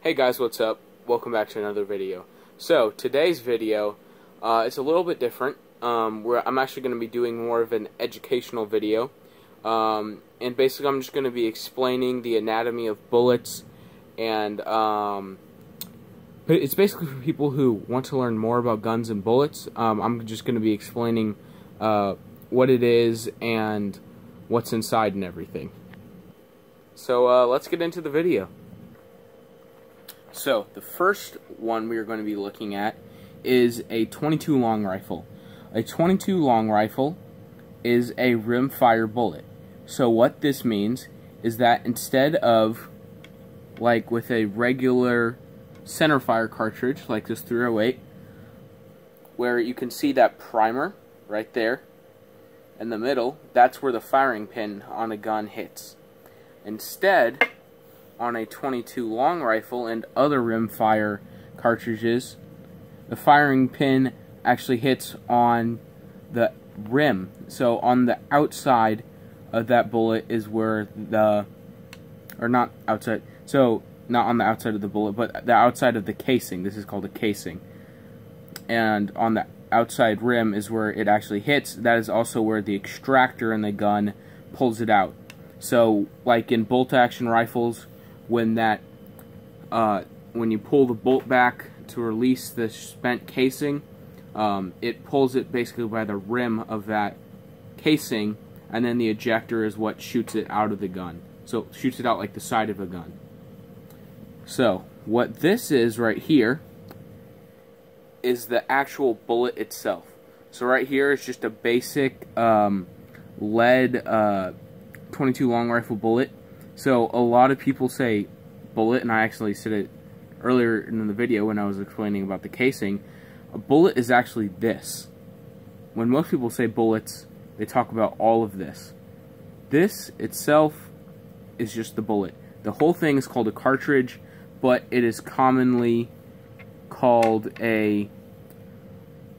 Hey guys, what's up? Welcome back to another video. So, today's video is a little bit different. Where I'm actually going to be doing more of an educational video. And basically I'm just going to be explaining the anatomy of bullets. And it's basically for people who want to learn more about guns and bullets. I'm just going to be explaining what it is and what's inside and everything. So let's get into the video. So, the first one we are going to be looking at is a .22 long rifle. A .22 long rifle is a rimfire bullet. So what this means is that instead of, like with a regular Centerfire cartridge, like this 308, where you can see that primer right there in the middle, that's where the firing pin on a gun hits. Instead, on a .22 long rifle and other rimfire cartridges, the firing pin actually hits on the rim. So on the outside of that bullet is where not outside, so not on the outside of the bullet, but the outside of the casing. This is called a casing. And on the outside rim is where it actually hits. That is also where the extractor in the gun pulls it out. So like in bolt action rifles, when you pull the bolt back to release the spent casing, it pulls it basically by the rim of that casing, and then the ejector is what shoots it out of the gun. So it shoots it out like the side of a gun. So what this is right here is the actual bullet itself. So right here is just a basic lead .22 long rifle bullet. So a lot of people say bullet, and I actually said it earlier in the video when I was explaining about the casing. A bullet is actually this. When most people say bullets, they talk about all of this. This itself is just the bullet. The whole thing is called a cartridge, but it is commonly called a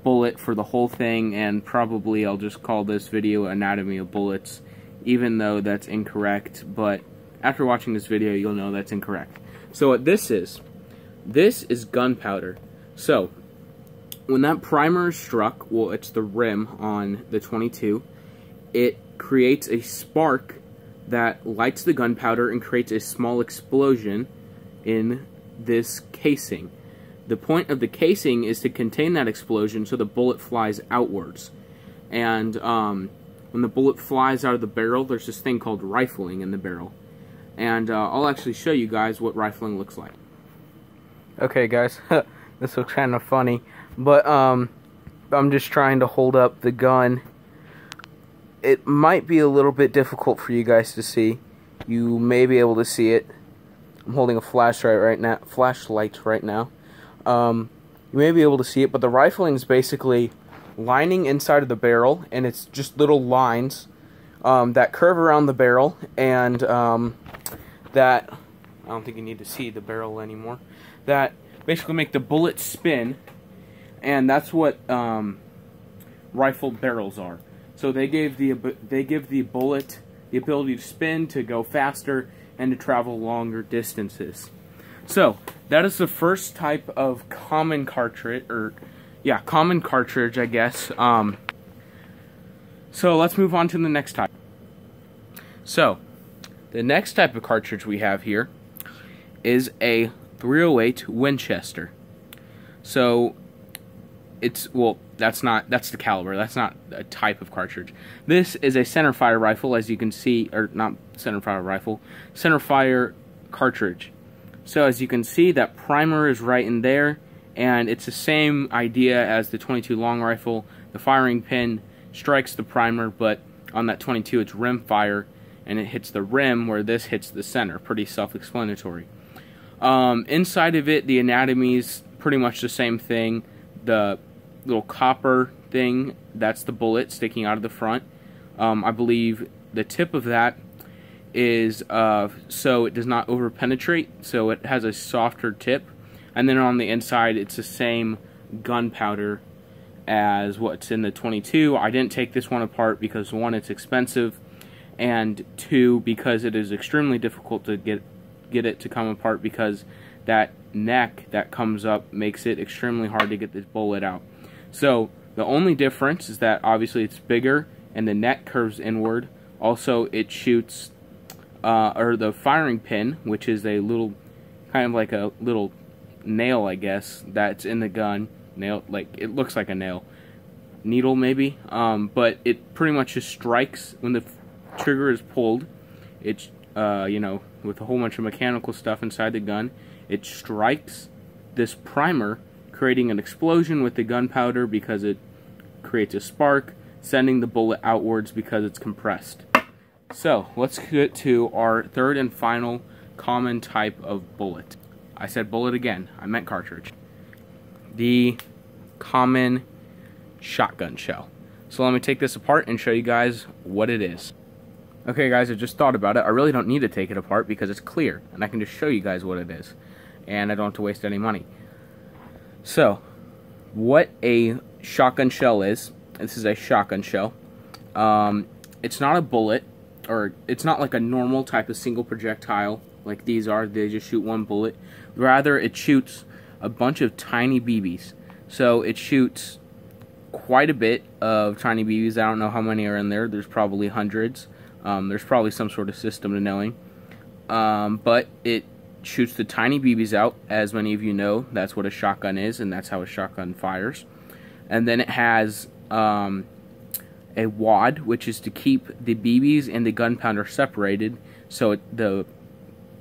bullet for the whole thing, and probably I'll just call this video Anatomy of Bullets, even though that's incorrect, but after watching this video, you'll know that's incorrect. So what this is gunpowder. So, when that primer is struck, well, it's the rim on the .22, it creates a spark that lights the gunpowder and creates a small explosion in this casing. The point of the casing is to contain that explosion so the bullet flies outwards. And when the bullet flies out of the barrel, there's this thing called rifling in the barrel. And I'll actually show you guys what rifling looks like. Okay guys, this looks kind of funny, but I'm just trying to hold up the gun. It might be a little bit difficult for you guys to see. You may be able to see it. I'm holding a flashlight right now. You may be able to see it, but the rifling is basically lining inside of the barrel, and it's just little lines that curve around the barrel, and that, I don't think you need to see the barrel anymore, that basically make the bullet spin, and that's what rifle barrels are. So they give the bullet the ability to spin, to go faster, and to travel longer distances. So that is the first type of common cartridge, common cartridge, I guess. So let's move on to the next type. So the next type of cartridge we have here is a 308 Winchester. So that's the caliber. That's not a type of cartridge. This is a centerfire rifle, as you can see, or not centerfire rifle, centerfire cartridge. So as you can see, that primer is right in there, and it's the same idea as the .22 long rifle. The firing pin strikes the primer, but on that .22 it's rim fire, and it hits the rim where this hits the center. Pretty self-explanatory. Inside of it, the anatomy is pretty much the same thing. The little copper thing, that's the bullet sticking out of the front. I believe the tip of that is so it does not over-penetrate, so it has a softer tip. And then on the inside, it's the same gunpowder as what's in the .22. I didn't take this one apart because, one, it's expensive, and two, because it is extremely difficult to get get it to come apart because that neck that comes up makes it extremely hard to get this bullet out. So the only difference is that obviously it's bigger and the neck curves inward. Also, it shoots, or the firing pin, which is a little, kind of like a little nail, I guess, that's in the gun. Nail, like, it looks like a nail. Needle, maybe. But it pretty much just strikes when the trigger is pulled. It's, you know, with a whole bunch of mechanical stuff inside the gun. It strikes this primer, creating an explosion with the gunpowder because it creates a spark, sending the bullet outwards because it's compressed. So, let's get to our third and final common type of bullet. I said bullet again, I meant cartridge. The common shotgun shell. So let me take this apart and show you guys what it is. Okay guys, I just thought about it. I really don't need to take it apart because it's clear, and I can just show you guys what it is. And I don't have to waste any money. So, what a shotgun shell is, this is a shotgun shell. It's not a bullet, or it's not like a normal type of single projectile like these are. They just shoot one bullet. Rather, it shoots a bunch of tiny BBs. So it shoots quite a bit of tiny BBs. I don't know how many are in there. There's probably hundreds. There's probably some sort of system to knowing. But it shoots the tiny BBs out. As many of you know, that's what a shotgun is, and that's how a shotgun fires. And then it has a wad, which is to keep the BBs and the gunpowder separated, so it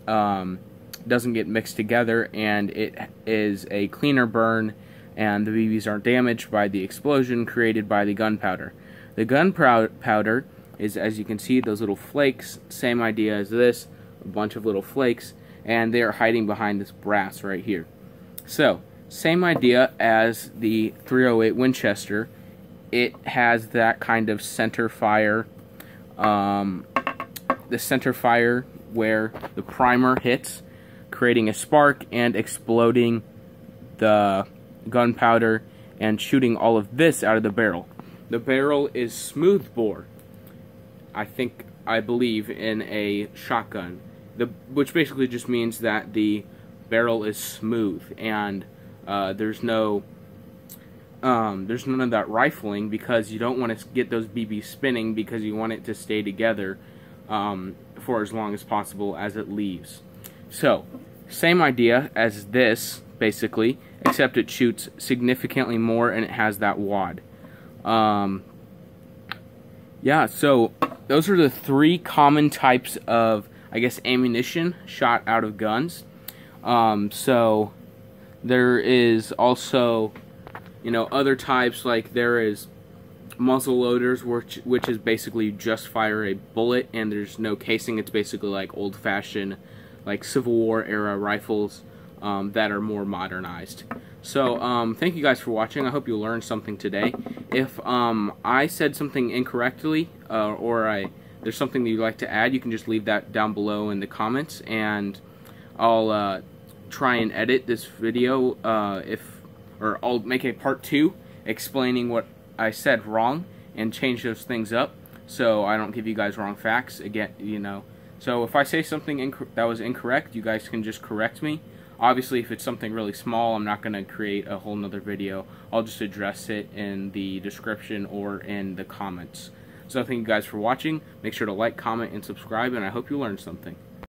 doesn't get mixed together, and it is a cleaner burn, and the BBs aren't damaged by the explosion created by the gunpowder. The gunpowder is, as you can see, those little flakes, same idea as this, a bunch of little flakes, and they are hiding behind this brass right here. So, same idea as the .308 Winchester. It has that kind of Centerfire, the Centerfire where the primer hits, creating a spark and exploding the gunpowder and shooting all of this out of the barrel. The barrel is smooth bore, I believe, in a shotgun, which basically just means that the barrel is smooth and there's none of that rifling, because you don't want to get those BBs spinning, because you want it to stay together for as long as possible as it leaves. So, same idea as this, basically, except it shoots significantly more and it has that wad. Yeah, so those are the three common types of, I guess, ammunition shot out of guns. So there is also, you know, other types, like there is muzzle loaders, which is basically you just fire a bullet and there's no casing. It's basically like old-fashioned, like Civil War era rifles that are more modernized. So thank you guys for watching. I hope you learned something today. If I said something incorrectly or there's something that you'd like to add, you can just leave that down below in the comments, and I'll try and edit this video or I'll make a part 2 explaining what I said wrong and change those things up so I don't give you guys wrong facts again, you know. So if I say something that was incorrect, you guys can just correct me. Obviously, if it's something really small, I'm not going to create a whole nother video. I'll just address it in the description or in the comments. So thank you guys for watching. Make sure to like, comment, and subscribe, and I hope you learned something.